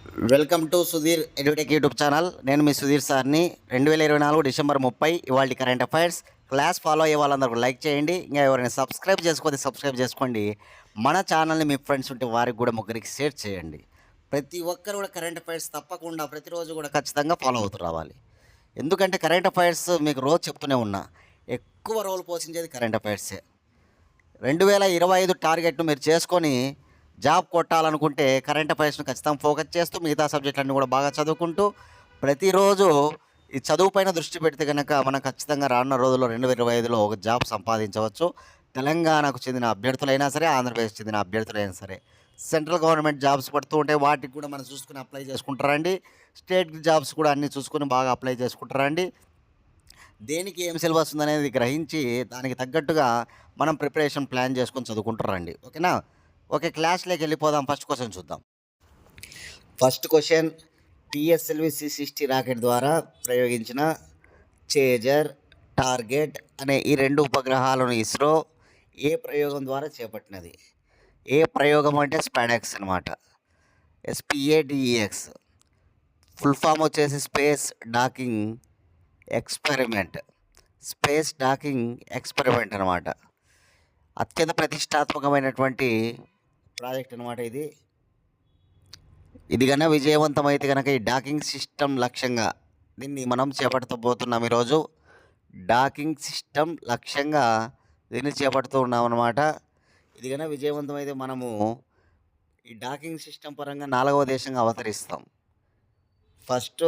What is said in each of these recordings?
Welcome to Sudheer edutech YouTube channel. నేను మీ సుధీర్ సార్ని. 2024 December 30 ఇవాళ కరెంట్ అఫైర్స్ క్లాస్ ఫాలో అయ్యే వాళ్ళందరూ లైక్ చేయండి. ఇంకా ఎవరైనా సబ్స్క్రైబ్ చేసుకోండి. మన ఛానల్ని మీ ఫ్రెండ్స్ ఉంటే వారికి కూడా ముగ్గురికి షేర్ చేయండి. ప్రతి ఒక్కరు కూడా కరెంట్ అఫైర్స్ తప్పకుండా ప్రతిరోజు కూడా ఖచ్చితంగా ఫాలో అవుతూ రావాలి. ఎందుకంటే కరెంట్ అఫైర్స్ మీకు రోజు చెప్తూనే ఉన్నా, ఎక్కువ రోల్ పోషించేది కరెంట్ అఫైర్సే. 2025 టార్గెట్ను మీరు చేసుకొని జాబ్ కొట్టాలనుకుంటే కరెంట్ అఫైర్స్ను ఖచ్చితంగా ఫోకస్ చేస్తూ మిగతా సబ్జెక్టులన్నీ కూడా బాగా చదువుకుంటూ ప్రతిరోజు ఈ చదువు పైన దృష్టి పెడితే కనుక మనం ఖచ్చితంగా రానున్న రోజుల్లో 2025లో ఒక జాబ్ సంపాదించవచ్చు. తెలంగాణకు చెందిన అభ్యర్థులైనా సరే, ఆంధ్రప్రదేశ్ చెందిన అభ్యర్థులైనా సరే, సెంట్రల్ గవర్నమెంట్ జాబ్స్ పడుతూ ఉంటే వాటికి కూడా మనం చూసుకుని అప్లై చేసుకుంటారండి. స్టేట్ జాబ్స్ కూడా అన్నీ చూసుకుని బాగా అప్లై చేసుకుంటారండి. దేనికి ఏం సిలబస్ ఉందనేది గ్రహించి దానికి తగ్గట్టుగా మనం ప్రిపరేషన్ ప్లాన్ చేసుకొని చదువుకుంటారండి. ఓకేనా? ఓకే, క్లాస్లోకి వెళ్ళిపోదాం. ఫస్ట్ క్వశ్చన్ చూద్దాం. First question, PSLV C60 rocket ద్వారా ప్రయోగించిన చేజర్, టార్గెట్ అనే ఈ రెండు ఉపగ్రహాలను ఇస్రో ఏ ప్రయోగం ద్వారా చేపట్టినది? ఏ ప్రయోగం అంటే స్పాడెక్స్ అనమాట. SPADEX. ఫుల్ ఫామ్ వచ్చేసి space docking experiment. Space docking experiment అనమాట. అత్యంత ప్రతిష్టాత్మకమైనటువంటి ప్రాజెక్ట్ అనమాట ఇది కన్నా విజయవంతమైతే కనుక ఈ డాకింగ్ సిస్టమ్ లక్ష్యంగా దీన్ని మనం చేపడుతూ ఈరోజు. డాకింగ్ సిస్టమ్ లక్ష్యంగా దీన్ని చేపడుతూ ఉన్నాం అనమాట. ఇది కన్నా విజయవంతమైతే మనము ఈ డాకింగ్ సిస్టమ్ పరంగా 4వ దేశంగా అవతరిస్తాం. ఫస్ట్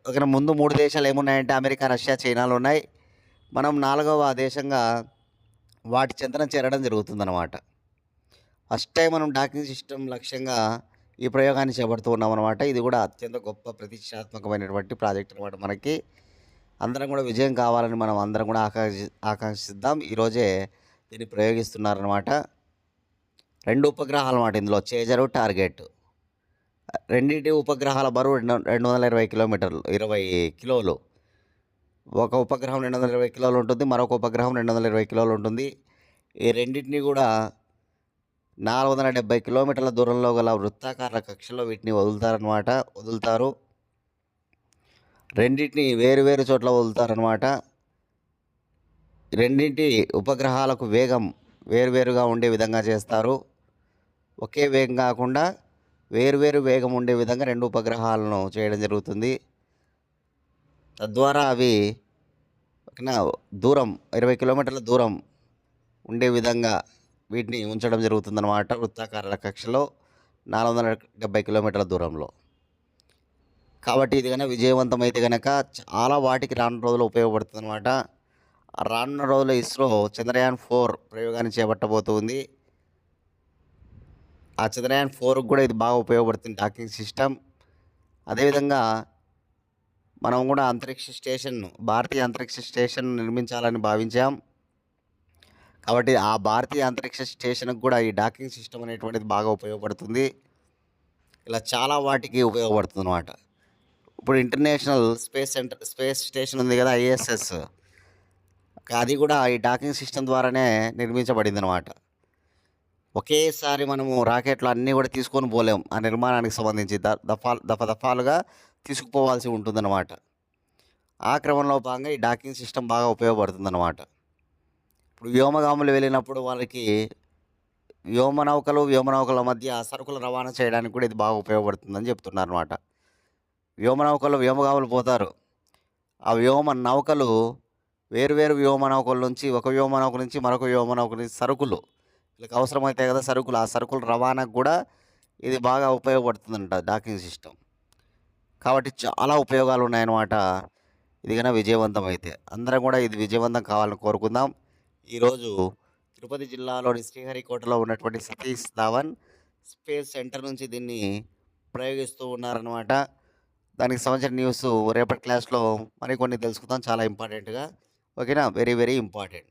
ఒక ముందు 3 దేశాలు ఏమున్నాయంటే అమెరికా, రష్యా, చైనాలు ఉన్నాయి. మనం 4వ దేశంగా వాటి చెంతన చేరడం జరుగుతుందన్నమాట. ఫస్ట్ టైం మనం డాకింగ్ సిస్టమ్ లక్ష్యంగా ఈ ప్రయోగాన్ని చేపడుతూ ఉన్నాం అనమాట. ఇది కూడా అత్యంత గొప్ప ప్రతిష్టాత్మకమైనటువంటి ప్రాజెక్ట్ అనమాట. మనకి అందరం కూడా విజయం కావాలని మనం అందరం కూడా ఆకాంక్షిద్దాం. ఈరోజే దీన్ని ప్రయోగిస్తున్నారనమాట. 2 ఉపగ్రహాలు అనమాట ఇందులో, చేజరు, టార్గెట్. రెండింటి ఉపగ్రహాల బరువు 220 కిలోమీటర్లు, 20 కిలోలు. ఒక ఉపగ్రహం 220 కిలోలు ఉంటుంది, మరొక ఉపగ్రహం 220 కిలోలు ఉంటుంది. ఈ రెండింటిని కూడా 470 కిలోమీటర్ల దూరంలో గల వృత్తాకార కక్షలో వీటిని వదులుతారు. రెండింటిని వేరు చోట్ల వదులుతారనమాట. రెండింటి ఉపగ్రహాలకు వేగం వేరుగా ఉండే విధంగా చేస్తారు. ఒకే వేగం కాకుండా వేరు వేగం ఉండే విధంగా 2 ఉపగ్రహాలను చేయడం జరుగుతుంది. తద్వారా అవి దూరం 20 కిలోమీటర్ల దూరం ఉండే విధంగా వీటిని ఉంచడం జరుగుతుందన్నమాట. వృత్తాకార కక్షలో 470 కిలోమీటర్ల దూరంలో. కాబట్టి ఇది కనుక విజయవంతమైతే కనుక చాలా వాటికి రానున్న రోజులు ఉపయోగపడుతుంది అనమాట. రానున్న రోజుల్లో ఇస్రో చంద్రయాన్ 4 ప్రయోగాన్ని చేపట్టబోతుంది. ఆ చంద్రయాన్ 4కు కూడా ఇది బాగా ఉపయోగపడుతుంది డాకింగ్ సిస్టమ్. అదేవిధంగా మనం కూడా భారతీయ అంతరిక్ష స్టేషన్ నిర్మించాలని భావించాం. కాబట్టి ఆ భారతీయ అంతరిక్ష స్టేషన్కి కూడా ఈ డాకింగ్ సిస్టమ్ అనేటువంటిది బాగా ఉపయోగపడుతుంది. ఇలా చాలా వాటికి ఉపయోగపడుతుంది అనమాట. ఇప్పుడు ఇంటర్నేషనల్ స్పేస్ స్టేషన్ ఉంది కదా, ISS, అది కూడా ఈ డాకింగ్ సిస్టమ్ ద్వారానే నిర్మించబడింది అనమాట. ఒకేసారి మనము రాకెట్లు అన్నీ కూడా తీసుకొని పోలేం. ఆ నిర్మాణానికి సంబంధించి దఫాలుగా తీసుకుపోవాల్సి ఉంటుందన్నమాట. ఆ క్రమంలో భాగంగా ఈ డాకింగ్ సిస్టమ్ బాగా ఉపయోగపడుతుందన్నమాట. ఇప్పుడు వ్యోమగాములు వెళ్ళినప్పుడు వాళ్ళకి వ్యోమనౌకల మధ్య సరుకులు రవాణా చేయడానికి కూడా ఇది బాగా ఉపయోగపడుతుందని చెప్తున్నారు అనమాట. వ్యోమగాములు పోతారు. ఆ నౌకలు వేరు వ్యోమనౌకల నుంచి, ఒక వ్యోమనౌక నుంచి మరొక వ్యోమనౌక నుంచి సరుకులు, వీళ్ళకి అవసరమైతే కదా సరుకులు, ఆ సరుకుల రవాణాకు కూడా ఇది బాగా ఉపయోగపడుతుందంట డాకింగ్ సిస్టమ్. కాబట్టి చాలా ఉపయోగాలు ఉన్నాయన్నమాట. ఇది కన్నా విజయవంతం అయితే అందరం కూడా ఇది విజయవంతం కావాలని కోరుకుందాం. ఈరోజు తిరుపతి జిల్లాలోని శ్రీహరికోటలో ఉన్నటువంటి సతీష్ ధావన్ స్పేస్ సెంటర్ నుంచి దీన్ని ప్రయోగిస్తూ ఉన్నారనమాట. దానికి సంబంధించిన న్యూస్ రేపటి క్లాస్లో మరికొన్ని తెలుసుకుందాం, చాలా ఇంపార్టెంట్గా. ఓకేనా? Very important.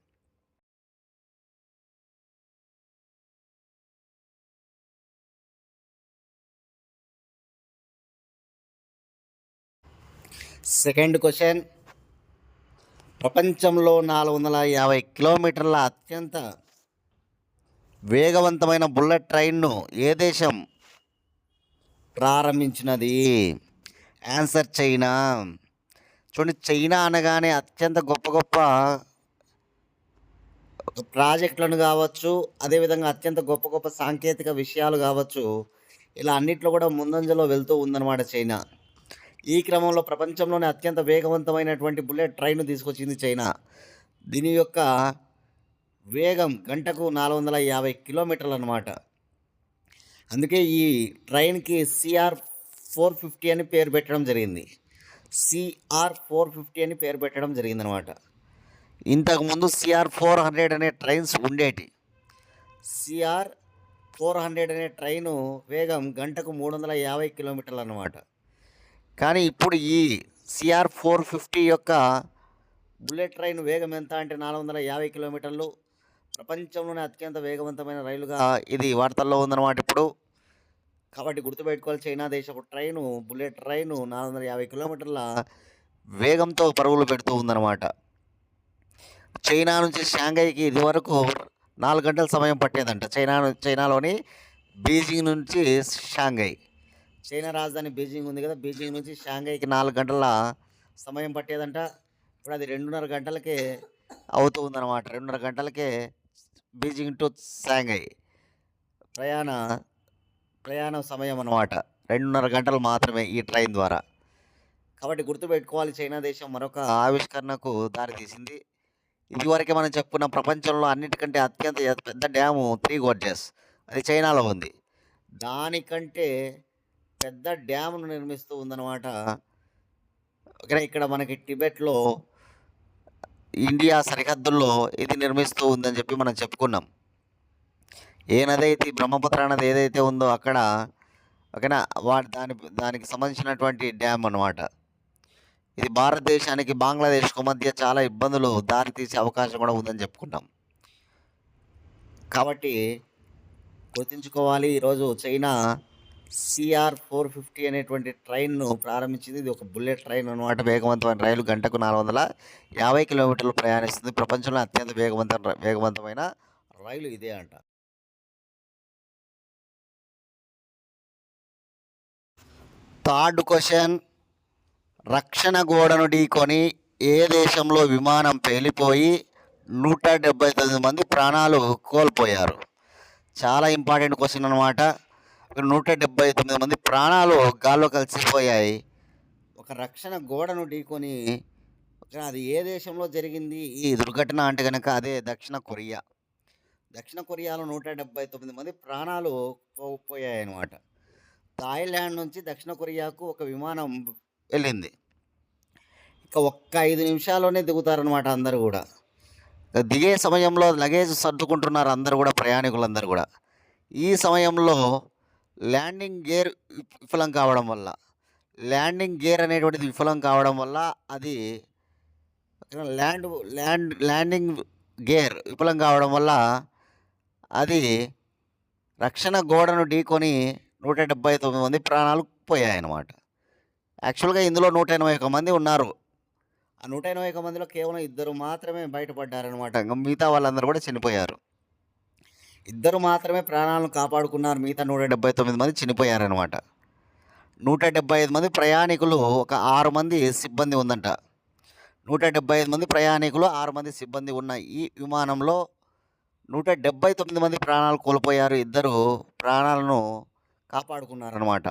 సెకండ్ క్వశ్చన్, ప్రపంచంలో 450 కిలోమీటర్ల అత్యంత వేగవంతమైన బుల్లెట్ ట్రైన్ను ఏ దేశం ప్రారంభించినది? Answer China. చూడండి, చైనా అనగానే అత్యంత గొప్ప గొప్ప ప్రాజెక్టులను కావచ్చు, అదేవిధంగా అత్యంత గొప్ప గొప్ప సాంకేతిక విషయాలు కావచ్చు, ఇలా అన్నిట్లో కూడా ముందంజలో వెళ్తూ ఉందన్నమాట చైనా. ఈ క్రమంలో ప్రపంచంలోనే అత్యంత వేగవంతమైనటువంటి బుల్లెట్ ట్రైన్ తీసుకొచ్చింది చైనా. దీని యొక్క వేగం గంటకు 450 కిలోమీటర్లు అనమాట. అందుకే ఈ ట్రైన్కి CR-450 అని పేరు పెట్టడం జరిగింది. CR-450 అని పేరు పెట్టడం జరిగిందనమాట. ఇంతకుముందు CR-400 అనే ట్రైన్స్ ఉండేటి. CR-400 అనే ట్రైను వేగం గంటకు 350 కిలోమీటర్లు అన్నమాట. కానీ ఇప్పుడు ఈ CR-450 యొక్క బుల్లెట్ ట్రైన్ వేగం ఎంత అంటే 450 కిలోమీటర్లు. ప్రపంచంలోనే అత్యంత వేగవంతమైన రైలుగా ఇది వార్తల్లో ఉందన్నమాట ఇప్పుడు. కాబట్టి గుర్తుపెట్టుకోవాలి, చైనా దేశపు ట్రైను, బుల్లెట్ ట్రైను 450 కిలోమీటర్ల వేగంతో పరుగులు పెడుతూ ఉందన్నమాట. చైనా నుంచి షాంఘైకి ఇదివరకు 4 గంటల సమయం పట్టేదంట. చైనాలోని బీజింగ్ నుంచి షాంఘై, చైనా రాజధాని బీజింగ్ ఉంది కదా, బీజింగ్ నుంచి షాంఘైకి 4 గంటల సమయం పట్టేదంట. ఇప్పుడు అది 2.5 గంటలకే అవుతూ ఉందన్నమాట. 2.5 గంటలకే బీజింగ్ టు షాంఘై ప్రయాణ సమయం అన్నమాట. 2.5 గంటలు మాత్రమే ఈ ట్రైన్ ద్వారా. కాబట్టి గుర్తుపెట్టుకోవాలి, చైనా దేశం మరొక ఆవిష్కరణకు దారితీసింది. ఇదివరకే మనం చెప్పుకున్న ప్రపంచంలో అన్నిటికంటే అత్యంత పెద్ద డ్యాము 3 గోర్జెస్, అది చైనాలో ఉంది. దానికంటే పెద్ద డ్యామును నిర్మిస్తూ ఉందన్నమాట. ఇక్కడ మనకి టిబెట్లో ఇండియా సరిహద్దుల్లో ఇది నిర్మిస్తూ ఉందని చెప్పి మనం చెప్పుకున్నాం. ఏ నది అయితే బ్రహ్మపుత్ర నది ఏదైతే ఉందో అక్కడ ఓకేనా, దానికి సంబంధించినటువంటి డ్యామ్ అన్నమాట. ఇది భారతదేశానికి బంగ్లాదేశ్కు మధ్య చాలా ఇబ్బందులు దారితీసే అవకాశం కూడా ఉందని చెప్పుకున్నాం. కాబట్టి గుర్తుంచుకోవాలి, ఈరోజు చైనా CR-450 అనేటువంటి ట్రైన్ను ప్రారంభించింది. ఇది ఒక బుల్లెట్ ట్రైన్ అనమాట. వేగవంతమైన రైలు గంటకు 450 కిలోమీటర్లు ప్రయాణిస్తుంది. ప్రపంచంలో అత్యంత వేగవంతమైన రైలు ఇదే అంట. థర్డ్ క్వశ్చన్, రక్షణ గోడను ఢీకొని ఏ దేశంలో విమానం పేలిపోయి 179 మంది ప్రాణాలు కోల్పోయారు? చాలా ఇంపార్టెంట్ క్వశ్చన్ అనమాట. 179 మంది ప్రాణాలు గాల్లో కలిసిపోయాయి. ఒక రక్షణ గోడను ఢీకొని, అది ఏ దేశంలో జరిగింది ఈ దుర్ఘటన అంటే కనుక అదే దక్షిణ కొరియా. దక్షిణ కొరియాలో 179 మంది ప్రాణాలు పోయాయి అన్నమాట. థాయిలాండ్ నుంచి దక్షిణ కొరియాకు ఒక విమానం వెళ్ళింది. ఇక ఒక్క 5 నిమిషాల్లోనే దిగుతారనమాట అందరూ కూడా. దిగే సమయంలో లగేజ్ సర్దుకుంటున్నారు అందరూ కూడా, ప్రయాణికులందరూ కూడా. ఈ సమయంలో ల్యాండింగ్ గేర్ విఫలం కావడం వల్ల, అనేటువంటిది విఫలం కావడం వల్ల అది ల్యాండింగ్ గేర్ విఫలం కావడం వల్ల అది రక్షణ గోడను ఢీకొని 179 మంది ప్రాణాలు పోయాయన్నమాట. యాక్చువల్గా ఇందులో 181 మంది ఉన్నారు. ఆ 181 మందిలో కేవలం 2 మాత్రమే బయటపడ్డారనమాట. మిగతా వాళ్ళందరూ కూడా చనిపోయారు. 2 మాత్రమే ప్రాణాలను కాపాడుకున్నారు. మిగతా 179 మంది చనిపోయారనమాట. 175 మంది ప్రయాణికులు, ఒక 6 మంది సిబ్బంది ఉందంట. 175 మంది ప్రయాణికులు, 6 మంది సిబ్బంది ఉన్న ఈ విమానంలో 179 మంది ప్రాణాలు కోల్పోయారు. 2 ప్రాణాలను కాపాడుకున్నారనమాట.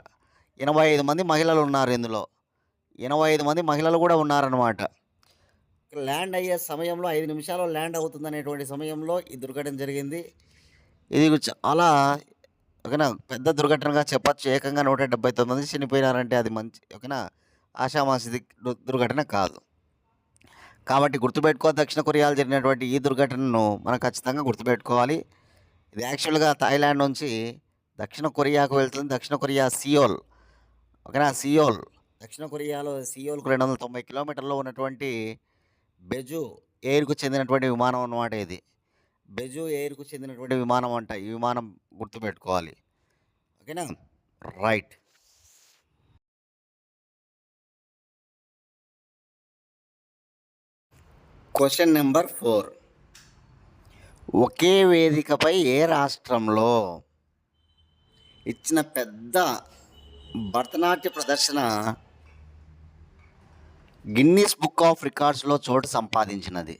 85 మంది మహిళలు ఉన్నారు ఇందులో. 85 మంది మహిళలు కూడా ఉన్నారనమాట. ల్యాండ్ అయ్యే సమయంలో 5 నిమిషాల్లో ల్యాండ్ అవుతుందనేటువంటి సమయంలో ఈ దుర్ఘటన జరిగింది. ఇది చాలా ఓకేనా పెద్ద దుర్ఘటనగా చెప్పచ్చు. ఏకంగా 179 మంది చనిపోయినారంటే అది మంచి ఓకేనా ఆషామాషి దుర్ఘటన కాదు. కాబట్టి గుర్తుపెట్టుకో, దక్షిణ కొరియాలో జరిగినటువంటి ఈ దుర్ఘటనను మనం ఖచ్చితంగా గుర్తుపెట్టుకోవాలి. ఇది యాక్చువల్గా థాయిలాండ్ నుంచి దక్షిణ కొరియాకు వెళ్తుంది. దక్షిణ కొరియా సియోల్ ఓకేనా, దక్షిణ కొరియాలో సియోల్కు 290 కిలోమీటర్లో ఉన్నటువంటి బెజు ఎయిర్కు చెందినటువంటి విమానం అన్నమాట. ఇది బెజు ఎయిర్కు చెందినటువంటి విమానం అంట. ఈ విమానం గుర్తుపెట్టుకోవాలి ఓకేనా. రైట్. క్వశ్చన్ నెంబర్ 4, ఒకే వేదికపై ఏ రాష్ట్రంలో ఇచ్చిన పెద్ద భరతనాట్య ప్రదర్శన గిన్నీస్ బుక్ ఆఫ్ రికార్డ్స్లో చోటు సంపాదించినది.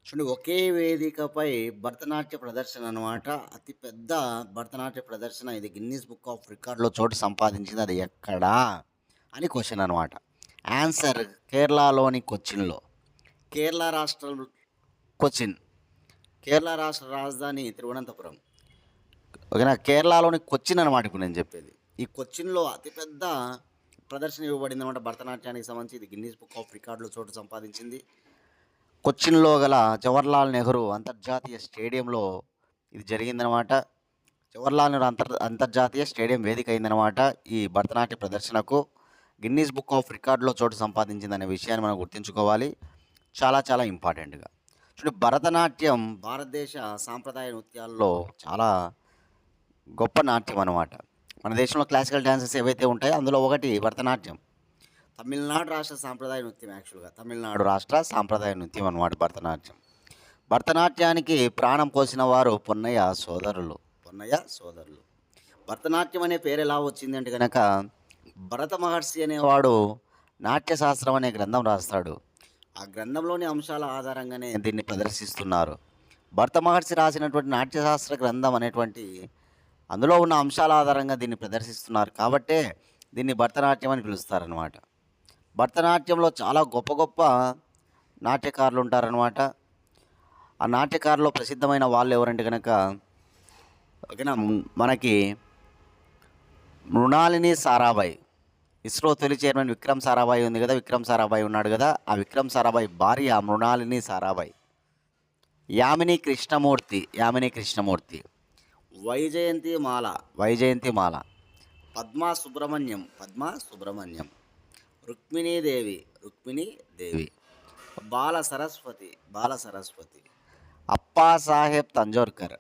చూడండి, ఒకే వేదికపై భరతనాట్య ప్రదర్శన అనమాట. అతిపెద్ద భరతనాట్య ప్రదర్శన ఇది గిన్నీస్ బుక్ ఆఫ్ రికార్డ్లో చోటు సంపాదించింది. అది ఎక్కడా అని క్వశ్చన్ అనమాట. ఆన్సర్ కేరళలోని కొచ్చిన్లో. కేరళ రాష్ట్రం కొచ్చిన్. కేరళ రాష్ట్ర రాజధాని తిరువనంతపురం. ఓకేనా. కేరళలోని కొచ్చిన్ అనమాట ఇప్పుడు నేను చెప్పేది. ఈ కొచ్చిన్లో అతిపెద్ద ప్రదర్శన ఇవ్వబడింది అనమాట భరతనాట్యానికి సంబంధించి. ఇది గిన్నీస్ బుక్ ఆఫ్ రికార్డులో చోటు సంపాదించింది. కొచ్చిన్లో గల జవహర్లాల్ నెహ్రూ అంతర్జాతీయ స్టేడియంలో ఇది జరిగిందనమాట. జవహర్లాల్ నెహ్రూ అంతర్జాతీయ స్టేడియం వేదిక అయిందనమాట ఈ భరతనాట్య ప్రదర్శనకు. గిన్నీస్ బుక్ ఆఫ్ రికార్డులో చోటు సంపాదించిందనే విషయాన్ని మనం గుర్తుంచుకోవాలి, చాలా చాలా ఇంపార్టెంట్గా. చూడండి, భరతనాట్యం భారతదేశ సాంప్రదాయ నృత్యాల్లో చాలా గొప్ప నాట్యం అనమాట. మన దేశంలో క్లాసికల్ డ్యాన్సెస్ ఏవైతే ఉంటాయో అందులో ఒకటి భరతనాట్యం. తమిళనాడు రాష్ట్ర సాంప్రదాయ నృత్యం. యాక్చువల్గా తమిళనాడు రాష్ట్ర సాంప్రదాయ నృత్యం అనమాట భరతనాట్యం. భరతనాట్యానికి ప్రాణం పోసిన వారు పొన్నయ్య సోదరులు. భరతనాట్యం అనే పేరు ఎలా వచ్చింది అంటే కనుక, భరత మహర్షి అనేవాడు నాట్యశాస్త్రం అనే గ్రంథం రాస్తాడు. ఆ గ్రంథంలోని అంశాల ఆధారంగానే దీన్ని ప్రదర్శిస్తున్నారు. భరత మహర్షి రాసినటువంటి నాట్యశాస్త్ర గ్రంథం అనేటువంటి అందులో ఉన్న అంశాల ఆధారంగా దీన్ని ప్రదర్శిస్తున్నారు కాబట్టే దీన్ని భరతనాట్యం అని పిలుస్తారనమాట. భరతనాట్యంలో చాలా గొప్ప గొప్ప నాట్యకారులు ఉంటారనమాట. ఆ నాట్యకారులో ప్రసిద్ధమైన వాళ్ళు ఎవరంటే కనుక, ఓకేనా, మనకి మృణాలిని సారాభాయ్. ఇస్రో తొలి చైర్మన్ విక్రమ్ సారాభాయ్ ఉంది కదా, విక్రమ్ సారాభాయ్ ఉన్నాడు కదా, ఆ విక్రమ్ సారాభాయ్ భార్య మృణాలిని సారాభాయ్. యామిని కృష్ణమూర్తి. వైజయంతి మాల. పద్మా సుబ్రహ్మణ్యం. రుక్మిణీదేవి. బాల సరస్వతి. అప్పాసాహెబ్ తంజోర్కర్.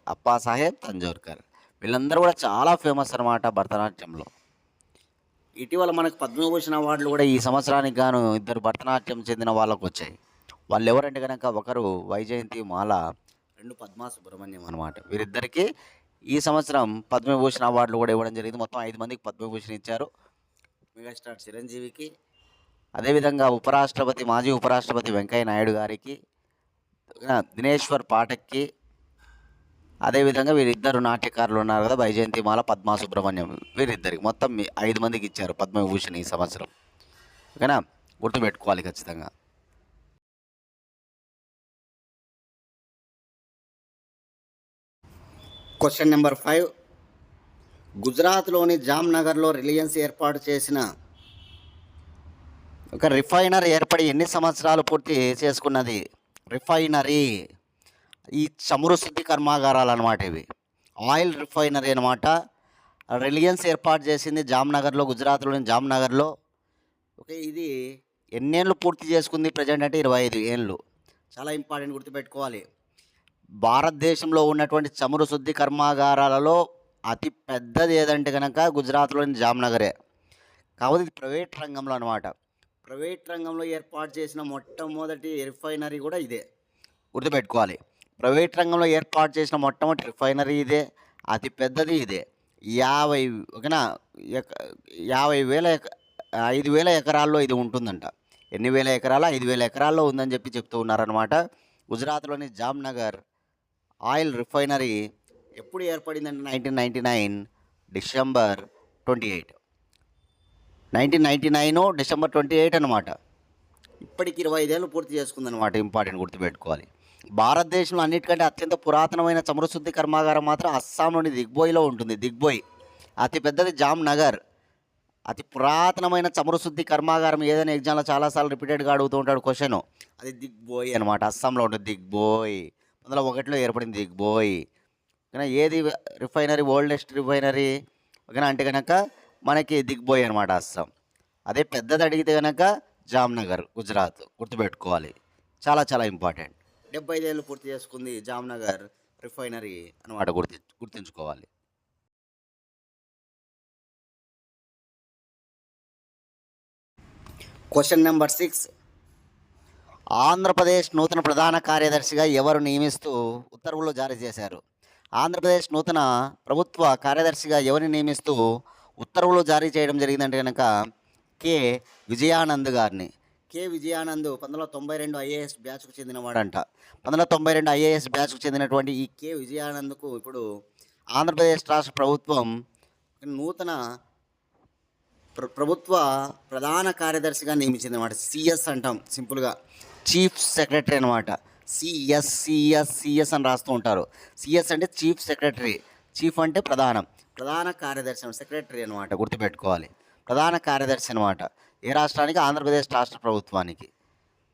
వీళ్ళందరూ కూడా చాలా ఫేమస్ అనమాట భరతనాట్యంలో. ఇటీవల మనకు పద్మభూషణ్ అవార్డులు కూడా ఈ సంవత్సరానికి గాను ఇద్దరు భరతనాట్యం చెందిన వాళ్ళకు వచ్చాయి. వాళ్ళు ఎవరంటే కనుక, ఒకరు వైజయంతి మాల, రెండు పద్మా సుబ్రహ్మణ్యం అనమాట. వీరిద్దరికీ ఈ సంవత్సరం పద్మభూషణ్ అవార్డులు కూడా ఇవ్వడం జరిగింది. మొత్తం 5 మందికి పద్మభూషణ్ ఇచ్చారు. మెగాస్టార్ చిరంజీవికి, అదేవిధంగా మాజీ ఉపరాష్ట్రపతి వెంకయ్య నాయుడు గారికి, దినేశ్వర్ పాఠక్కి, అదేవిధంగా వీరిద్దరు నాట్యకారులు ఉన్నారు కదా, వైజయంతి మాల, పద్మా సుబ్రహ్మణ్యం. వీరిద్దరికి మొత్తం 5 మందికి ఇచ్చారు పద్మభూషణ్ ఈ సంవత్సరం. ఓకేనా, గుర్తుపెట్టుకోవాలి ఖచ్చితంగా. Question number 5. గుజరాత్లోని జామ్నగర్లో రిలయన్స్ ఏర్పాటు చేసిన ఒక రిఫైనరీ ఏర్పడి ఎన్ని సంవత్సరాలు పూర్తి చేసుకున్నది? రిఫైనరీ, ఈ చమురు శుద్ధి కర్మాగారాలు అనమాట ఇవి. ఆయిల్ రిఫైనరీ అనమాట. రిలయన్స్ ఏర్పాటు చేసింది జామ్నగర్లో, గుజరాత్లోని జామ్నగర్లో. ఓకే, ఇది ఎన్నేళ్ళు పూర్తి చేసుకుంది? ప్రజెంట్ అంటే 25 ఏళ్ళు. చాలా ఇంపార్టెంట్, గుర్తుపెట్టుకోవాలి. భారతదేశంలో ఉన్నటువంటి చమురు శుద్ధి కర్మాగారాలలో అతి పెద్దది ఏదంటే కనుక గుజరాత్లోని జామ్నగరే. కాకపోతే ఇది ప్రైవేట్ రంగంలో అనమాట. ప్రైవేట్ రంగంలో ఏర్పాటు చేసిన మొట్టమొదటి రిఫైనరీ కూడా ఇదే, గుర్తుపెట్టుకోవాలి. ప్రైవేట్ రంగంలో ఏర్పాటు చేసిన మొట్టమొదటి రిఫైనరీ ఇదే, అతి పెద్దది ఇదే. 5,000 ఎకరాల్లో ఇది ఉంటుందంట. ఎన్ని వేల ఎకరాలు? 5,000 ఎకరాల్లో ఉందని చెప్తూ ఉన్నారనమాట. గుజరాత్లోని జామ్నగర్ ఆయిల్ రిఫైనరీ ఎప్పుడు ఏర్పడిందంటే 1999 డిసెంబర్ 28. 1999 డిసెంబర్ 28 అనమాట. ఇప్పటికి 25 ఏళ్ళు పూర్తి చేసుకుందనమాట. ఇంపార్టెంట్, గుర్తుపెట్టుకోవాలి. భారతదేశంలో అన్నిటికంటే అత్యంత పురాతనమైన చమురు శుద్ధి కర్మాగారం మాత్రం అస్సాంలోని దిగ్బోయ్లో ఉంటుంది. దిగ్బోయ్ అతిపెద్దది జామ్నగర్. అతి పురాతనమైన చమురు శుద్ధి కర్మాగారం ఏదైనా ఎగ్జామ్లో చాలాసార్లు రిపీటెడ్గా అడుగుతూ ఉంటాడు క్వశ్చన్. అది దిగ్బోయ్ అనమాట. అస్సాంలో ఉంటుంది దిగ్బోయ్. 2001లో ఏర్పడింది దిగ్బోయ్. ఓకేనా. ఏది రిఫైనరీ ఓల్డెస్ట్ రిఫైనరీ? ఓకేనా, అంటే కనుక మనకి దిగ్బోయ్ అనమాట, అస్సాం. అదే పెద్దది అడిగితే కనుక జామ్నగర్, గుజరాత్. గుర్తుపెట్టుకోవాలి, చాలా చాలా ఇంపార్టెంట్. 75 ఏళ్ళు పూర్తి చేసుకుంది జామ్నగర్ రిఫైనరీ అనమాట, గుర్తుంచుకోవాలి. Question number 6. ఆంధ్రప్రదేశ్ నూతన ప్రధాన కార్యదర్శిగా ఎవరు నియమిస్తూ ఉత్తర్వులు జారీ చేశారు? ఆంధ్రప్రదేశ్ నూతన ప్రభుత్వ కార్యదర్శిగా ఎవరిని నియమిస్తూ ఉత్తర్వులు జారీ చేయడం జరిగిందంటే కనుక కె విజయానంద్ గారిని. కె విజయానంద్ 1992 ఐఏఎస్ బ్యాచ్కు చెందినవాడంట. 1992 ఐఏఎస్ బ్యాచ్కు చెందినటువంటి ఈ కె విజయానంద్కు ఇప్పుడు ఆంధ్రప్రదేశ్ రాష్ట్ర ప్రభుత్వం నూతన ప్రభుత్వ ప్రధాన కార్యదర్శిగా నియమించింది అనమాట. సిఎస్ అంటాం సింపుల్గా, చీఫ్ సెక్రటరీ అనమాట. సిఎస్ అని రాస్తూ ఉంటారు. సిఎస్ అంటే చీఫ్ సెక్రటరీ, చీఫ్ అంటే ప్రధాన కార్యదర్శి, సెక్రటరీ అనమాట, గుర్తుపెట్టుకోవాలి. ప్రధాన కార్యదర్శి అనమాట. ఏ రాష్ట్రానికి? ఆంధ్రప్రదేశ్ రాష్ట్ర ప్రభుత్వానికి.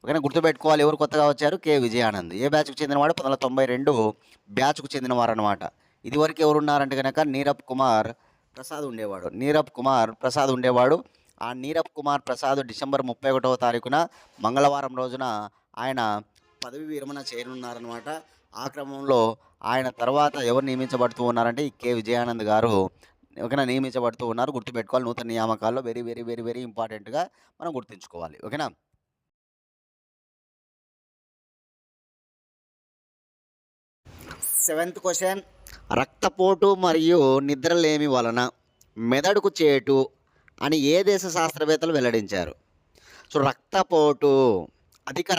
ఓకేనా, గుర్తుపెట్టుకోవాలి. ఎవరు కొత్తగా వచ్చారు? కె విజయానంద్. ఏ బ్యాచ్కు చెందినవాడు? 1992 బ్యాచ్కు చెందినవారు అనమాట. ఇదివరకు ఎవరు ఉన్నారంటే కనుక నీరబ్ కుమార్ ప్రసాద్ ఉండేవాడు. ఆ నీరబ్ కుమార్ ప్రసాద్ డిసెంబర్ 31వ తారీఖున మంగళవారం రోజున ఆయన పదవి విరమణ చేయనున్నారనమాట. ఆ క్రమంలో ఆయన తర్వాత ఎవరు నియమించబడుతూ ఉన్నారంటే ఈ కె విజయానంద్ గారు ఓకేనా నియమించబడుతూ ఉన్నారు. గుర్తుపెట్టుకోవాలి. నూతన నియామకాల్లో వెరీ వెరీ వెరీ వెరీ ఇంపార్టెంట్గా మనం గుర్తుంచుకోవాలి. ఓకేనా. 7th క్వశ్చన్, రక్తపోటు మరియు నిద్రలేమి వలన మెదడుకు చేటు అని ఏ దేశ శాస్త్రవేత్తలు వెల్లడించారు? సో రక్తపోటు, అధిక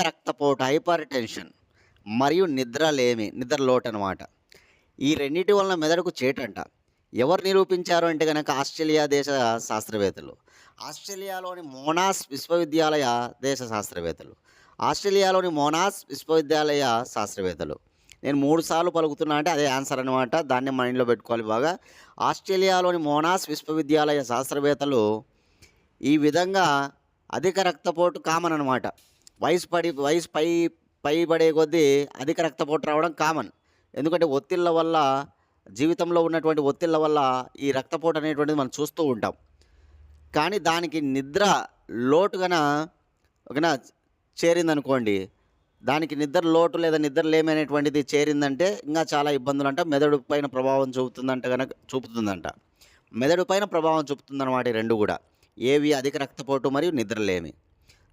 రక్తపోటు హైపర్ టెన్షన్ మరియు నిద్రలోటు అనమాట. ఈ రెండింటి వలన మెదడుకు చేటంట. ఎవరు నిరూపించారు అంటే కనుక ఆస్ట్రేలియా దేశ శాస్త్రవేత్తలు. ఆస్ట్రేలియాలోని మోనాస్ విశ్వవిద్యాలయ దేశ శాస్త్రవేత్తలు. నేను 3 సార్లు పలుకుతున్నా అంటే అదే ఆన్సర్ అనమాట. దాన్ని మైండ్లో పెట్టుకోవాలి బాగా. ఆస్ట్రేలియాలోని మోనాస్ విశ్వవిద్యాలయ శాస్త్రవేత్తలు ఈ విధంగా అధిక రక్తపోటు కామన్ అనమాట. వయసు పైబడే కొద్దీ అధిక రక్తపోటు రావడం కామన్. ఎందుకంటే ఒత్తిళ్ళ వల్ల, జీవితంలో ఉన్నటువంటి ఒత్తిళ్ళ వల్ల ఈ రక్తపోటు అనేటువంటిది మనం చూస్తూ ఉంటాం. కానీ దానికి నిద్ర లోటుగా ఓకేనా చేరిందనుకోండి, దానికి నిద్ర లోటు లేదా నిద్రలేమి అనేటువంటిది చేరిందంటే ఇంకా చాలా ఇబ్బందులు అంట. మెదడు పైన ప్రభావం చూపుతుందంట. మెదడు పైన ప్రభావం చూపుతుందన్నమాట ఈ రెండు కూడా. ఏవి? అధిక రక్తపోటు మరియు నిద్రలేమి.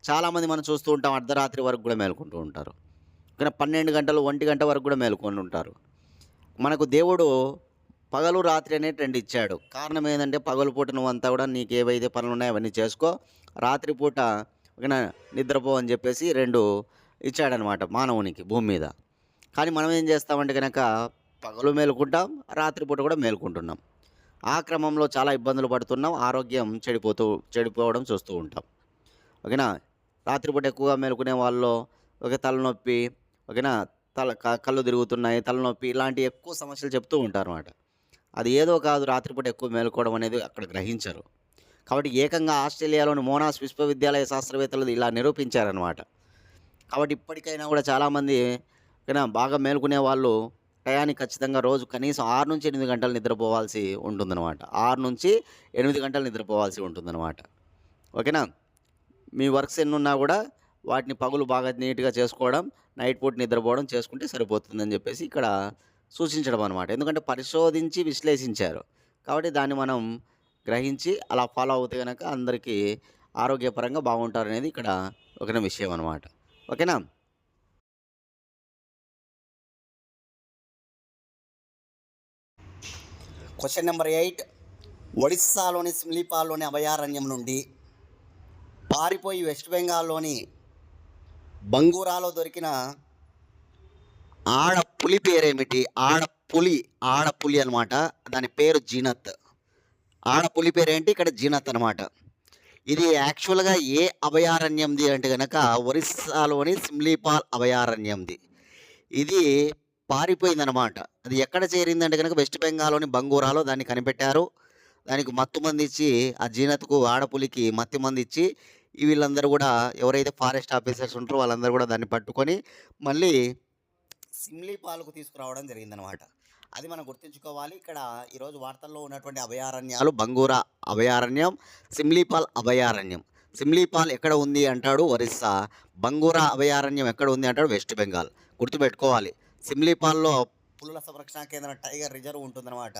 చాలామంది మనం చూస్తూ ఉంటాం అర్ధరాత్రి వరకు కూడా మేలుకుంటూ ఉంటారు. కానీ 12 గంటలు 1 గంట వరకు కూడా మేలుకొని ఉంటారు. మనకు దేవుడు పగలు రాత్రి అనే 2 ఇచ్చాడు. కారణం ఏంటంటే పగలుపూట నువ్వంతా కూడా నీకు ఏవైతే పనులు ఉన్నాయో అవన్నీ చేసుకో, రాత్రిపూట ఓకేనా నిద్రపో అని చెప్పేసి 2 ఇచ్చాడనమాట మానవునికి భూమి మీద. కానీ మనం ఏం చేస్తామంటే కనుక పగలు మేలుకుంటాం, రాత్రిపూట కూడా మేలుకుంటున్నాం. ఆ క్రమంలో చాలా ఇబ్బందులు పడుతున్నాం, ఆరోగ్యం చెడిపోవడం చూస్తూ ఉంటాం. ఓకేనా. రాత్రిపూట ఎక్కువగా మేలుకునే వాళ్ళు తలనొప్పి, ఓకేనా, కళ్ళు తిరుగుతున్నాయి, తలనొప్పి, ఇలాంటి ఎక్కువ సమస్యలు చెప్తూ ఉంటారు అన్నమాట. అది ఏదో కాదు, రాత్రిపూట ఎక్కువ మేలుకోవడం అనేది అక్కడ గ్రహించరు. కాబట్టి ఏకంగా ఆస్ట్రేలియాలోని మోనాస్ విశ్వవిద్యాలయ శాస్త్రవేత్తలు ఇలా నిరూపించారనమాట. కాబట్టి ఇప్పటికైనా కూడా చాలామంది ఓకేనా బాగా మేలుకునే వాళ్ళు టయానికి ఖచ్చితంగా రోజు కనీసం 6 నుంచి 8 గంటలు నిద్రపోవాల్సి ఉంటుందన్నమాట. 6 నుంచి 8 గంటలు నిద్రపోవాల్సి ఉంటుందన్నమాట. ఓకేనా. మీ వర్క్స్ ఎన్ని ఉన్నా కూడా వాటిని పగులు బాగా నీట్గా చేసుకోవడం, నైట్ పూట నిద్రపోవడం చేసుకుంటే సరిపోతుందని చెప్పేసి ఇక్కడ సూచించడం అనమాట. ఎందుకంటే పరిశోధించి విశ్లేషించారు. కాబట్టి దాన్ని మనం గ్రహించి అలా ఫాలో అవుతే కనుక అందరికీ ఆరోగ్యపరంగా బాగుంటారనేది ఇక్కడ ఒక విషయం అనమాట. ఓకేనా. క్వశ్చన్ నెంబర్ 8, ఒడిస్సాలోని సిమ్లీపాల్లోని అభయారణ్యం నుండి పారిపోయి వెస్ట్ బెంగాల్లోని బంగూరాలో దొరికిన ఆడపులి పేరేమిటి? ఆడపులి అనమాట. దాని పేరు జీనత్. ఆడపులి పేరేంటి? ఇక్కడ జీనత్ అనమాట. ఇది యాక్చువల్గా ఏ అభయారణ్యంది అంటే కనుక ఒరిస్సాలోని సిమ్లీపాల్ అభయారణ్యంది. ఇది పారిపోయిందనమాట. అది ఎక్కడ చేరిందంటే కనుక వెస్ట్ బెంగాల్లోని బంగూరాలో దాన్ని కనిపెట్టారు. దానికి మత్తు మంది ఇచ్చి, ఆ జీనత్కు ఆడపులికి మత్తు మంది ఇచ్చి, వీళ్ళందరూ కూడా ఎవరైతే ఫారెస్ట్ ఆఫీసర్స్ ఉంటారో వాళ్ళందరూ కూడా దాన్ని పట్టుకొని మళ్ళీ సిమ్లీపాల్కు తీసుకురావడం జరిగిందనమాట. అది మనం గుర్తుంచుకోవాలి. ఇక్కడ ఈరోజు వార్తల్లో ఉన్నటువంటి అభయారణ్యాలు బంగూరా అభయారణ్యం, సిమ్లీపాల్ అభయారణ్యం. సిమ్లీపాల్ ఎక్కడ ఉంది అంటాడు? ఒరిస్సా. బంగూరా అభయారణ్యం ఎక్కడ ఉంది అంటాడు? వెస్ట్ బెంగాల్. గుర్తుపెట్టుకోవాలి. సిమ్లీపాల్లో పులుల సంరక్షణ కేంద్రం, టైగర్ రిజర్వ్ ఉంటుందన్నమాట.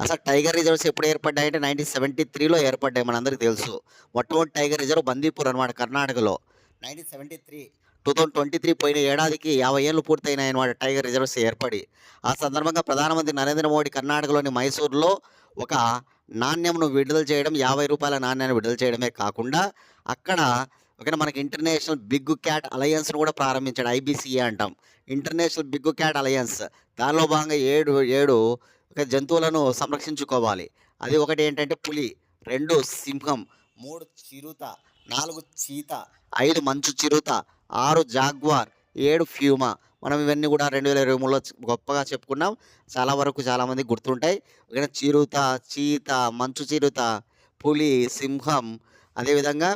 అసలు టైగర్ రిజర్వ్స్ ఎప్పుడు ఏర్పడ్డాయంటే 1973లో ఏర్పడ్డాయి. మనందరికీ తెలుసు. మొట్టమొదటి టైగర్ రిజర్వ్ బందీపూర్ అనమాట, కర్ణాటకలో. 1973 2023 పోయిన ఏడాదికి 50 ఏళ్ళు పూర్తయినాయన్నమాట టైగర్ రిజర్వ్స్ ఏర్పడి. ఆ సందర్భంగా ప్రధానమంత్రి నరేంద్ర మోడీ కర్ణాటకలోని మైసూర్‌లో ఒక నాణ్యంను విడుదల చేయడం, రూ. 50 నాణ్యాన్ని విడుదల చేయడమే కాకుండా అక్కడ ఓకేనా మనకి ఇంటర్నేషనల్ బిగ్ క్యాట్ అలయన్స్‌ను కూడా ప్రారంభించాడు. ఐబీసీఏ అంటాం. International big cat alliance. దానిలో భాగంగా 7 ఒక జంతువులను సంరక్షించుకోవాలి. అది ఒకటి ఏంటంటే పులి, 2 సింహం, 3 చిరుత, 4 చీత, 5 మంచు చిరుత, 6 జాగ్వార్, 7 ఫ్యూమా. మనం ఇవన్నీ కూడా 2023లో గొప్పగా చెప్పుకున్నాం. చాలా వరకు చాలామందికి గుర్తుంటాయి. ఓకేనా చిరుత, చీత, మంచు చిరుత, పులి, సింహం, అదేవిధంగా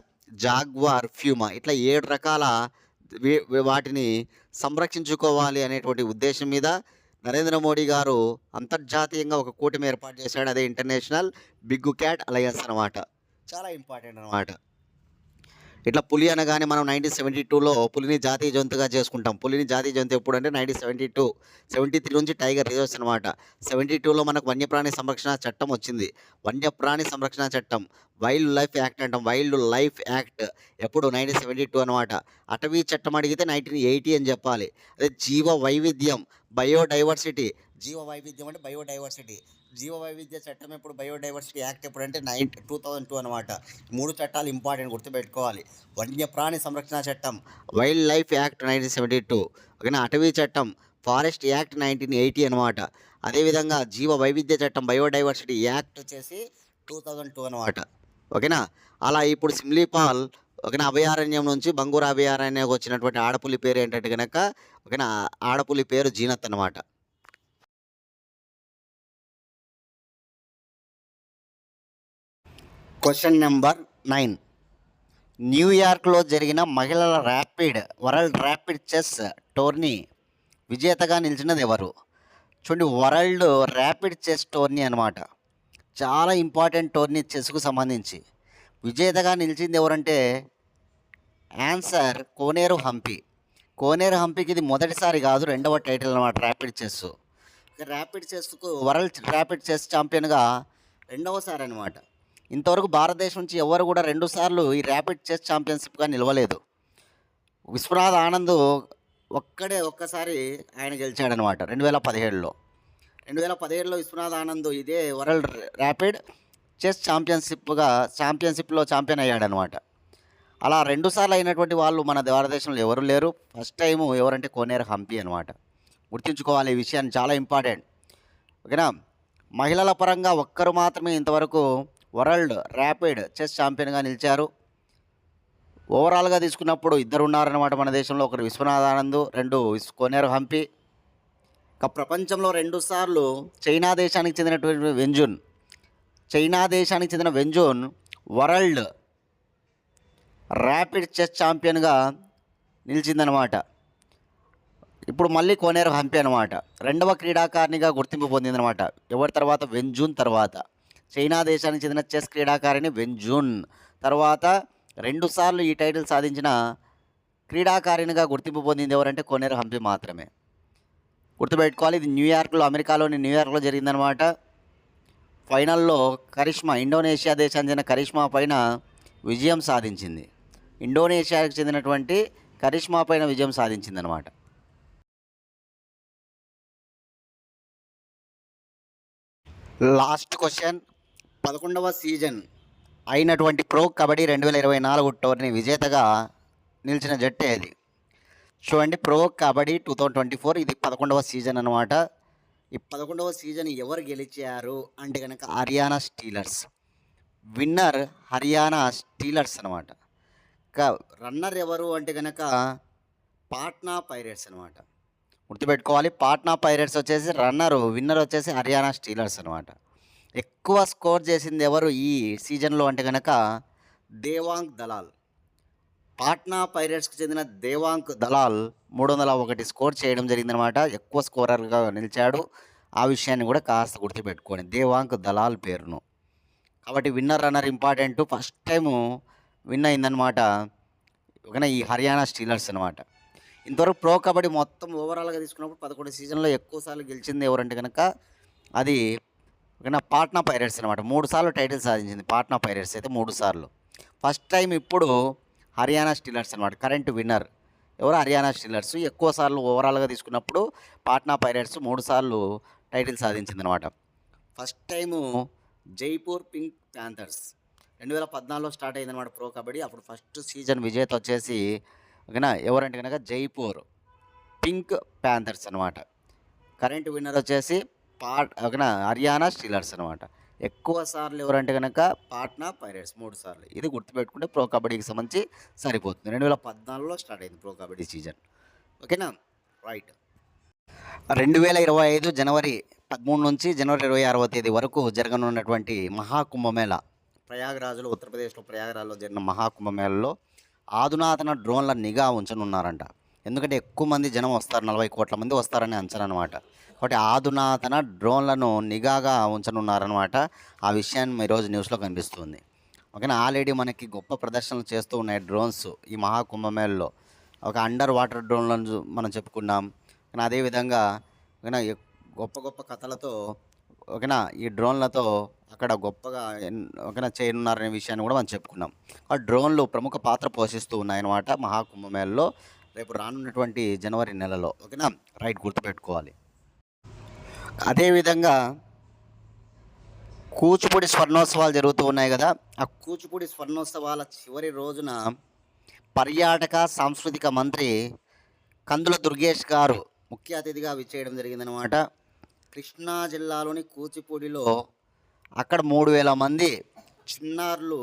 జాగ్వార్, ఫ్యూమా ఇట్లా 7 రకాల వాటిని సంరక్షించుకోవాలి అనేటువంటి ఉద్దేశం మీద నరేంద్ర మోడీ గారు అంతర్జాతీయంగా ఒక కూటమి ఏర్పాటు చేశాడు. అదే ఇంటర్నేషనల్ బిగ్ క్యాట్ అలయన్స్ అనమాట. చాలా ఇంపార్టెంట్ అనమాట. ఇట్లా పులి అనగానే మనం 1972లో పులిని జాతీయ జంతువుగా చేసుకుంటాం. పులిని జాతీయ జంతువు ఎప్పుడంటే 1972, 73 నుంచి టైగర్ రిజర్వ్స్ అనమాట. 72లో మనకు వన్యప్రాణి సంరక్షణ చట్టం వచ్చింది. వన్యప్రాణి సంరక్షణ చట్టం, వైల్డ్ లైఫ్ యాక్ట్ అంటాం. వైల్డ్ లైఫ్ యాక్ట్ ఎప్పుడు 1972 అనమాట. అటవీ చట్టం అడిగితే 1980 అని చెప్పాలి. అదే జీవ వైవిధ్యం, బయోడైవర్సిటీ. జీవ వైవిధ్యం అంటే బయోడైవర్సిటీ. జీవ వైవిధ్య చట్టం ఎప్పుడు, బయోడైవర్సిటీ యాక్ట్ ఎప్పుడంటే 2002 అనమాట. 3 చట్టాలు ఇంపార్టెంట్ గుర్తుపెట్టుకోవాలి. వన్యప్రాణి సంరక్షణ చట్టం వైల్డ్ లైఫ్ యాక్ట్ 1972, ఓకేనా. అటవీ చట్టం ఫారెస్ట్ యాక్ట్ 1980 అనమాట. అదేవిధంగా జీవ వైవిధ్య చట్టం బయోడైవర్సిటీ యాక్ట్ వచ్చేసి 2002 అనమాట. ఓకేనా. అలా ఇప్పుడు సిమ్లీపాల్ ఓకేనా అభయారణ్యం నుంచి బంగూరు అభయారణ్యానికి వచ్చినటువంటి ఆడపులి పేరు ఏంటంటే కనుక ఓకేనా ఆడపులి పేరు జీనత్ అనమాట. Question number 9. న్యూయార్క్లో జరిగిన మహిళల వరల్డ్ ర్యాపిడ్ చెస్ టోర్నీ విజేతగా నిలిచినది ఎవరు? చూడండి, వరల్డ్ ర్యాపిడ్ చెస్ టోర్నీ అనమాట. చాలా ఇంపార్టెంట్ టోర్నీ చెస్కు సంబంధించి. విజేతగా నిలిచింది ఎవరంటే ఆన్సర్ కోనేరు హంపి. కోనేరు హంపికి ఇది మొదటిసారి కాదు, రెండవ టైటిల్ అనమాట ర్యాపిడ్ చెస్. ర్యాపిడ్ చెస్కు వరల్డ్ ర్యాపిడ్ చెస్ ఛాంపియన్గా రెండవసారి అనమాట. ఇంతవరకు భారతదేశం నుంచి ఎవరు కూడా 2 సార్లు ఈ ర్యాపిడ్ చెస్ ఛాంపియన్షిప్గా నిలవలేదు. విశ్వనాథ్ ఆనంద్ ఒక్కసారి ఆయన గెలిచాడనమాట 2017లో. 2017లో విశ్వనాథ్ ఆనంద్ ఇదే వరల్డ్ ర్యాపిడ్ చెస్ ఛాంపియన్షిప్లో ఛాంపియన్ అయ్యాడనమాట. అలా 2 సార్లు అయినటువంటి వాళ్ళు మన భారతదేశంలో ఎవరు లేరు. ఫస్ట్ టైము ఎవరంటే కోనేరు హంపి అనమాట. గుర్తుంచుకోవాలి ఈ విషయాన్ని, చాలా ఇంపార్టెంట్. ఓకేనా. మహిళల పరంగా ఒక్కరు మాత్రమే ఇంతవరకు వరల్డ్ ర్యాపిడ్ చెస్ ఛాంపియన్గా నిలిచారు. ఓవరాల్గా తీసుకున్నప్పుడు ఇద్దరు ఉన్నారన్నమాట మన దేశంలో. ఒకరు విశ్వనాథ్ ఆనంద్, 2 కోనేరు హంపి. ప్రపంచంలో 2 సార్లు చైనా దేశానికి చెందినటువంటి వెంజూన్ వరల్డ్ ర్యాపిడ్ చెస్ ఛాంపియన్గా నిలిచిందనమాట. ఇప్పుడు మళ్ళీ కోనేరు హంపి అనమాట. 2వ క్రీడాకారిణిగా గుర్తింపు పొందిందనమాట. ఎవరి తర్వాత? వెంజూన్ తర్వాత. చైనా దేశానికి చెందిన చెస్ క్రీడాకారిణి వెంజూన్ తర్వాత 2 సార్లు ఈ టైటిల్ సాధించిన క్రీడాకారిణిగా గుర్తింపు పొందింది ఎవరంటే కోనేరు హంపి మాత్రమే. గుర్తుపెట్టుకోవాలి, ఇది అమెరికాలోని న్యూయార్క్లో జరిగిందనమాట. ఫైనల్లో ఇండోనేషియా దేశానికి చెందిన కరిష్మా పైన విజయం సాధించింది. ఇండోనేషియాకి చెందినటువంటి కరిష్మా పైన విజయం సాధించిందనమాట. Last question. 11వ సీజన్ అయినటువంటి ప్రో కబడ్డీ 2024 టోర్నీ విజేతగా నిలిచిన జట్టు ఏది? చూడండి, ప్రో కబడ్డీ 2024 ఇది 11వ సీజన్ అనమాట. ఈ 11వ సీజన్ ఎవరు గెలిచారు అంటే కనుక Haryana Steelers. Winner Haryana Steelers అనమాట. రన్నర్ ఎవరు అంటే కనుక పాట్నా పైరేట్స్ అనమాట. గుర్తుపెట్టుకోవాలి, పాట్నా పైరేట్స్ వచ్చేసి రన్నరు, విన్నర్ వచ్చేసి హర్యానా స్టీలర్స్ అనమాట. ఎక్కువ స్కోర్ చేసింది ఎవరు ఈ సీజన్లో అంటే కనుక దేవాంగ్ దలాల్. పాట్నా పైరేట్స్కి చెందిన దేవాంగ్ దలాల్ 301 స్కోర్ చేయడం జరిగిందనమాట. ఎక్కువ స్కోరర్గా నిలిచాడు. ఆ విషయాన్ని కూడా కాస్త గుర్తుపెట్టుకోండి, దేవాంగ్ దలాల్ పేరును. కాబట్టి winner runner important. First time win అయిందనమాట ఓకేనా ఈ హర్యానా స్టీలర్స్ అనమాట. ఇంతవరకు ప్రో కబడ్డీ మొత్తం ఓవరాల్గా తీసుకున్నప్పుడు 11 సీజన్లో ఎక్కువ సార్లు గెలిచింది ఎవరంటే కనుక అది ఓకేనా పాట్నా పైరేట్స్ అనమాట. 3 సార్లు టైటిల్ సాధించింది పాట్నా పైరేట్స్ అయితే 3 సార్లు. ఫస్ట్ టైం ఇప్పుడు హర్యానా స్టీలర్స్ అనమాట కరెంట్ విన్నర్. ఎవరు హర్యానా స్టీలర్స్. ఎక్కువ సార్లు ఓవరాల్గా తీసుకున్నప్పుడు పాట్నా పైరేట్స్ 3 సార్లు టైటిల్ సాధించిందనమాట. First time Jaipur Pink Panthers 2014లో స్టార్ట్ అయిందనమాట ప్రో కబడ్డీ. అప్పుడు ఫస్ట్ సీజన్ విజేత వచ్చేసి ఓకేనా ఎవరంటే కనుక జైపూర్ పింక్ ప్యాంథర్స్ అనమాట. కరెంట్ విన్నర్ వచ్చేసి ఓకేనా హర్యానా స్టీలర్స్ అనమాట. ఎక్కువ సార్లు ఎవరంటే కనుక పాట్నా పైరేట్స్ 3 సార్లు. ఇది గుర్తుపెట్టుకుంటే ప్రో కబడ్డీకి సంబంధించి సరిపోతుంది. 2014లో స్టార్ట్ అయింది ప్రో కబడ్డీ సీజన్. ఓకేనా రైట్. 2025 జనవరి 13 నుంచి జనవరి 26వ తేదీ వరకు జరగనున్నటువంటి మహాకుంభమేళా ప్రయాగరాజ్లో, ఉత్తరప్రదేశ్లో ప్రయాగరాజ్లో జరిగిన మహాకుంభమేళలో ఆధునాతన డ్రోన్ల నిఘా ఉంచనున్నారంట. ఎందుకంటే ఎక్కువ మంది జనం వస్తారు, 40 కోట్ల మంది వస్తారని అంచనా అనమాట. కాబట్టి ఆధునాతన డ్రోన్లను నిఘాగా ఉంచనున్నారనమాట. ఆ విషయాన్ని ఈరోజు న్యూస్లో కనిపిస్తుంది. ఓకేనా ఆల్రెడీ మనకి గొప్ప ప్రదర్శనలు చేస్తూ ఉన్నాయి డ్రోన్స్ ఈ మహాకుంభమేళలో. ఒక అండర్ వాటర్ డ్రోన్లను మనం చెప్పుకున్నాం. కానీ అదేవిధంగా ఓకేనా గొప్ప గొప్ప కథలతో ఓకేనా ఈ డ్రోన్లతో అక్కడ గొప్పగా ఓకేనా చేయనున్నారనే విషయాన్ని కూడా మనం చెప్పుకున్నాం. ఆ డ్రోన్లు ప్రముఖ పాత్ర పోషిస్తూ ఉన్నాయన్నమాట మహాకుంభమేళలో రేపు రానున్నటువంటి జనవరి నెలలో. ఓకేనా రైట్, గుర్తుపెట్టుకోవాలి. అదేవిధంగా కూచిపూడి స్వర్ణోత్సవాలు జరుగుతూ ఉన్నాయి కదా. ఆ కూచిపూడి స్వర్ణోత్సవాల చివరి రోజున పర్యాటక సాంస్కృతిక మంత్రి కందుల దుర్గేష్ గారు ముఖ్య అతిథిగా విచ్చేయడం జరిగిందనమాట. కృష్ణా జిల్లాలోని కూచిపూడిలో అక్కడ 3000 మంది చిన్నారులు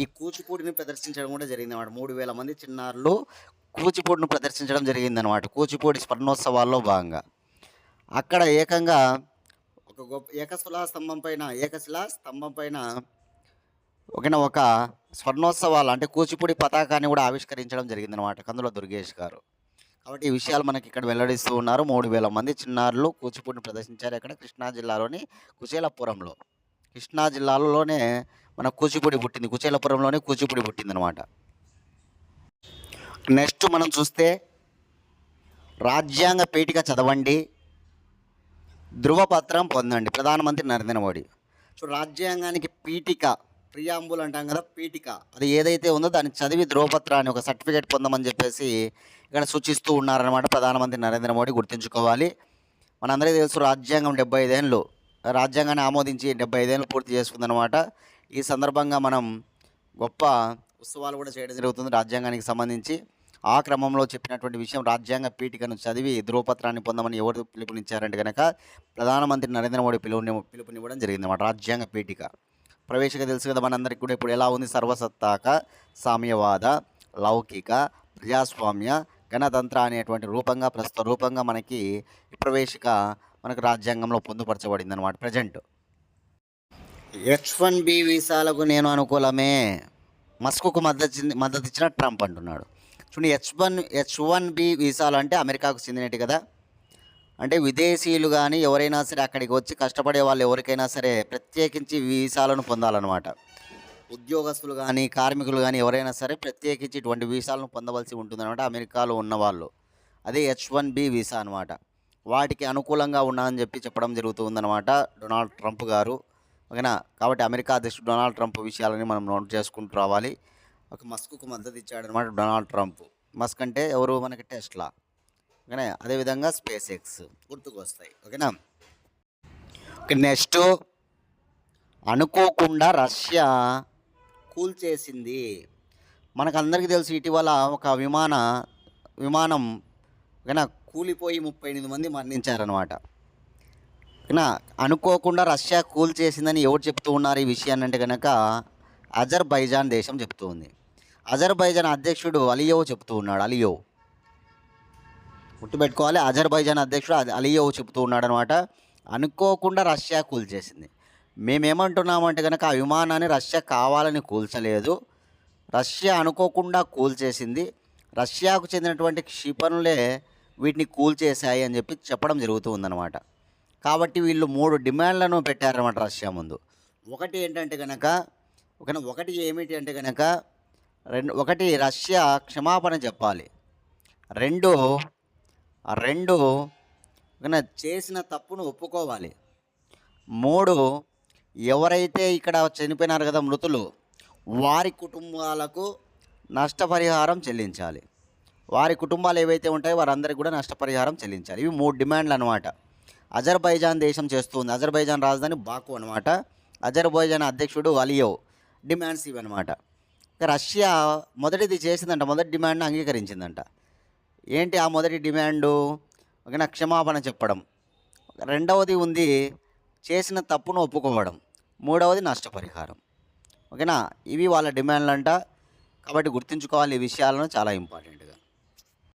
ఈ కూచిపూడిని ప్రదర్శించడం కూడా జరిగిందన్నమాట. 3000 మంది చిన్నారులు కూచిపూడిని ప్రదర్శించడం జరిగిందనమాట కూచిపూడి స్వర్ణోత్సవాల్లో భాగంగా. అక్కడ ఏకంగా ఒక గొప్ప ఏకశిలా స్తంభం పైన ఓకేనా ఒక స్వర్ణోత్సవాలు అంటే కూచిపూడి పతాకాన్ని కూడా ఆవిష్కరించడం జరిగిందనమాట కందుల దుర్గేష్ గారు. కాబట్టి ఈ విషయాలు మనకి ఇక్కడ వెల్లడిస్తూ ఉన్నారు. 3000 మంది చిన్నారులు కూచిపూడిని ప్రదర్శించారు. ఇక్కడ కృష్ణా జిల్లాలోని కుచేలపురంలో. కృష్ణా జిల్లాలోనే మన కూచిపూడి పుట్టింది, కుచేలపురంలోనే కూచిపూడి పుట్టిందనమాట. నెక్స్ట్ మనం చూస్తే రాజ్యాంగ పీఠిక చదవండి, ధృవపత్రం పొందండి, ప్రధానమంత్రి నరేంద్ర మోడీ. సో రాజ్యాంగానికి పీఠిక, ప్రియాంబుల్ అంటాం కదా, పీఠిక అది ఏదైతే ఉందో దాన్ని చదివి ధృవపత్రాన్ని ఒక సర్టిఫికేట్ పొందమని చెప్పేసి ఇక్కడ సూచిస్తూ ఉన్నారనమాట ప్రధానమంత్రి నరేంద్ర మోడీ. గుర్తుంచుకోవాలి. మనందరికీ తెలుసు రాజ్యాంగం 75 ఏళ్ళు, రాజ్యాంగాన్ని ఆమోదించి 75 ఏళ్ళు పూర్తి చేసుకుందనమాట. ఈ సందర్భంగా మనం గొప్ప ఉత్సవాలు కూడా చేయడం జరుగుతుంది రాజ్యాంగానికి సంబంధించి. ఆ క్రమంలో చెప్పినటువంటి విషయం రాజ్యాంగ పీఠికను చదివి ధృవపత్రాన్ని పొందమని ఎవరు పిలుపునిచ్చారంటే కనుక ప్రధానమంత్రి నరేంద్ర మోడీ పిలుపునివ్వడం జరిగిందన్నమాట. రాజ్యాంగ పీఠిక ప్రవేశిక తెలుసు కదా మనందరికీ కూడా. ఇప్పుడు ఎలా ఉంది? సర్వసత్తాక, సామ్యవాద, లౌకిక, ప్రజాస్వామ్య, గణతంత్ర అనేటువంటి రూపంగా ప్రస్తుత రూపంగా మనకి ఈ ప్రవేశిక మనకు రాజ్యాంగంలో పొందుపరచబడింది అనమాట. ప్రజెంట్ H1B వీసాలకు నేను అనుకూలమే, మస్కుకు మద్దతు ఇచ్చిన ట్రంప్ అంటున్నాడు. చూడండి, H1B వీసాలు అంటే అమెరికాకు చెందినట్టు కదా. అంటే విదేశీయులు కానీ ఎవరైనా సరే అక్కడికి వచ్చి కష్టపడే వాళ్ళు ఎవరికైనా సరే ప్రత్యేకించి వీసాలను పొందాలన్నమాట. ఉద్యోగస్తులు కానీ కార్మికులు కానీ ఎవరైనా సరే ప్రత్యేకించి ఇటువంటి వీసాలను పొందవలసి ఉంటుందన్నమాట అమెరికాలో ఉన్నవాళ్ళు. అదే H1B వీసా అనమాట. వాటికి అనుకూలంగా ఉన్నాయని చెప్పడం జరుగుతుందన్నమాట డొనాల్డ్ ట్రంప్ గారు. ఓకేనా. కాబట్టి అమెరికా అధ్యక్షుడు డొనాల్డ్ ట్రంప్ విషయాలని మనం నోట్ చేసుకుంటూ రావాలి. ఒక మస్కుకు మద్దతు ఇచ్చాడనమాట డొనాల్డ్ ట్రంప్. మస్క్ అంటే ఎవరు? మనకి టెస్లా. ఓకేనా. అదేవిధంగా స్పేస్ ఎక్స్ గుర్తుకు వస్తాయి. ఓకేనా. ఓకే, నెక్స్ట్ అనుకోకుండా రష్యా కూల్చేసింది. మనకందరికీ తెలుసు ఇటీవల ఒక విమానం ఓకేనా కూలిపోయి 38 మంది మరణించారనమాట. ఓకేనా. అనుకోకుండా రష్యా కూల్చేసిందని ఎవరు చెప్తూ ఉన్నారు ఈ విషయాన్ని అంటే కనుక అజర్బైజాన్ దేశం చెప్తూ ఉంది. అజర్బైజాన్ అధ్యక్షుడు అలియోవ్ చెప్తూ ఉన్నాడు. అలియోవ్ గుర్తుపెట్టుకోవాలి. అజర్బైజాన్ అధ్యక్షుడు అలియోవ్ చెప్తూ ఉన్నాడు అనమాట. అనుకోకుండా రష్యా కూల్చేసింది. మేమేమంటున్నామంటే కనుక ఆ విమానాన్ని రష్యా కావాలని కూల్చలేదు, రష్యా అనుకోకుండా కూల్చేసింది. రష్యాకు చెందినటువంటి క్షిపణులే వీటిని కూల్చేశాయి అని చెప్పడం జరుగుతూ ఉందన్నమాట. కాబట్టి వీళ్ళు 3 డిమాండ్లను పెట్టారన్నమాట రష్యా ముందు. ఒకటి ఏంటంటే కనుక ఒకటి ఏమిటి అంటే కనుక ఒకటి రష్యా క్షమాపణ చెప్పాలి. రెండు చేసిన తప్పును ఒప్పుకోవాలి. 3 ఎవరైతే ఇక్కడ చనిపోయినారు కదా మృతులు, వారి కుటుంబాలకు నష్టపరిహారం చెల్లించాలి. వారి కుటుంబాలు ఏవైతే ఉంటాయో వారందరికీ కూడా నష్టపరిహారం చెల్లించాలి. ఇవి 3 డిమాండ్లు అనమాట. అజర్బైజాన్ దేశం చేస్తుంది. అజర్బైజాన్ రాజధాని బాకు అనమాట. అజర్బైజాన్ అధ్యక్షుడు అలియోవ్. డిమాండ్స్ ఇవన్నమాట. రష్యా మొదటిది చేసిందంట, మొదటి డిమాండ్ని అంగీకరించిందంట. ఏంటి ఆ మొదటి డిమాండు? ఓకేనా, క్షమాపణ చెప్పడం. రెండవది ఉంది చేసిన తప్పును ఒప్పుకోవడం. మూడవది నష్టపరిహారం. ఓకేనా, ఇవి వాళ్ళ డిమాండ్లు అంట. కాబట్టి గుర్తుంచుకోవాలి ఈ విషయాలను, చాలా ఇంపార్టెంట్గా.